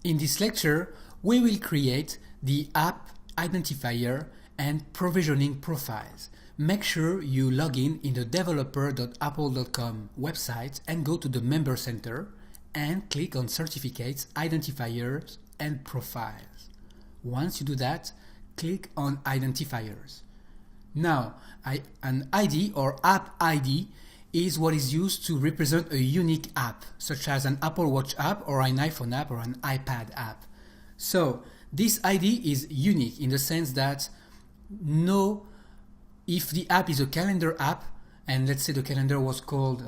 In this lecture, we will create the app identifier and provisioning profiles. Make sure you log in the developer.apple.com website and go to the Member Center and click on Certificates, Identifiers and Profiles. Once you do that, click on Identifiers. Now, an ID or app ID is what is used to represent a unique app, such as an Apple Watch app or an iPhone app or an iPad app. So this ID is unique in the sense that if the app is a calendar app, and let's say the calendar was called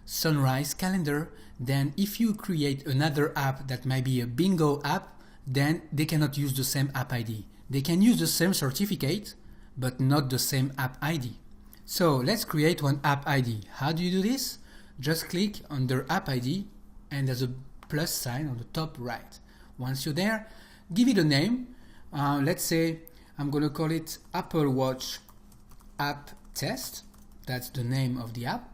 Sunrise Calendar, then if you create another app that might be a bingo app, then they cannot use the same app ID. They can use the same certificate, but not the same app ID. So let's create one app ID. How do you do this? Just click under app ID and there's a plus sign on the top right. Once you're there, give it a name. Let's say I'm going to call it Apple Watch App Test. That's the name of the app.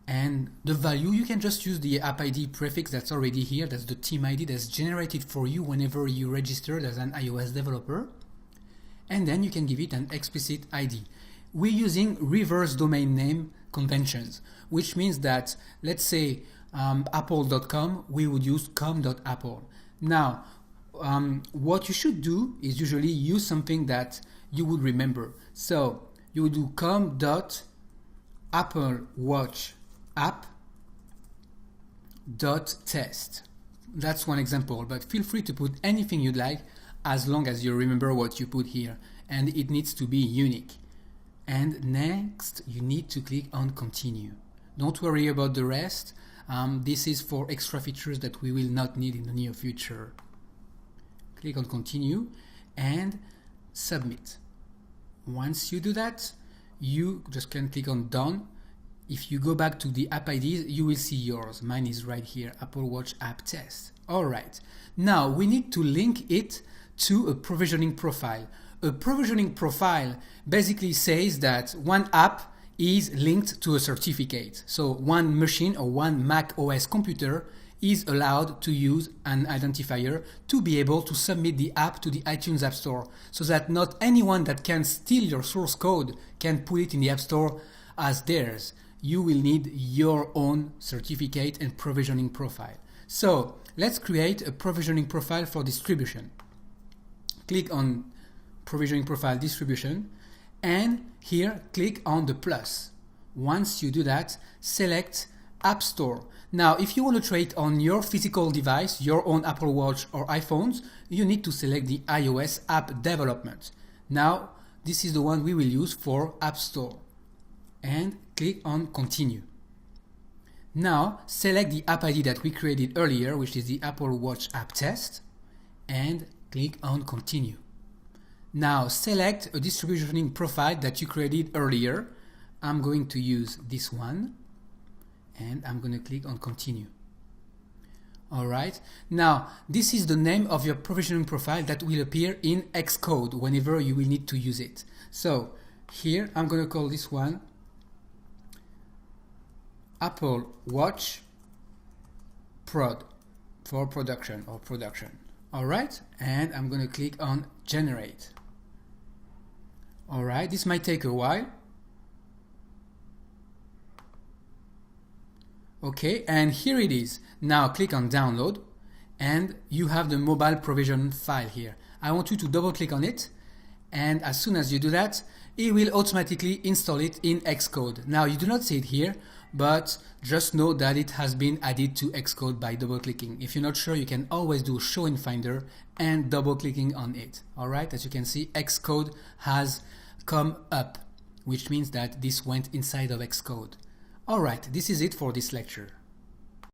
And the value, you can just use the app ID prefix that's already here. That's the team ID that's generated for you whenever you registered as an iOS developer. And then you can give it an explicit ID. We're using reverse domain name conventions, which means that, let's say, apple.com, we would use com.apple. Now, what you should do is usually use something that you would remember. So you would do com.applewatchapp.test. That's one example, but feel free to put anything you'd like as long as you remember what you put here, and it needs to be unique. And next, you need to click on continue. Don't worry about the rest. This is for extra features that we will not need in the near future. Click on continue and submit. Once you do that, you just can click on done. If you go back to the app IDs, you will see yours. Mine is right here, Apple Watch App Test. All right. Now we need to link it to a provisioning profile. A provisioning profile basically says that one app is linked to a certificate. So one machine or one Mac OS computer is allowed to use an identifier to be able to submit the app to the iTunes App Store, so that not anyone that can steal your source code can put it in the App Store as theirs. You will need your own certificate and provisioning profile. So let's create a provisioning profile for distribution. Click on provisioning profile distribution, and here click on the plus. Once you do that, select App Store. Now, if you want to try it on your physical device, your own Apple Watch or iPhones, you need to select the iOS app development. Now, this is the one we will use for App Store. And click on continue. Now, select the app ID that we created earlier, which is the Apple Watch App Test, and click on continue. Now select a distribution profile that you created earlier. I'm going to use this one and I'm going to click on continue. Alright, now this is the name of your provisioning profile that will appear in Xcode whenever you will need to use it. So here I'm going to call this one Apple Watch Prod for production or production. Alright, and I'm going to click on generate. Alright, this might take a while. Okay, and here it is. Now click on download and you have the mobile provision file here. I want you to double click on it, and as soon as you do that, it will automatically install it in Xcode. Now you do not see it here, but just know that it has been added to Xcode by double clicking. If you're not sure, you can always do show in Finder and double clicking on it. Alright, as you can see, Xcode has come up, which means that this went inside of Xcode. Alright, this is it for this lecture.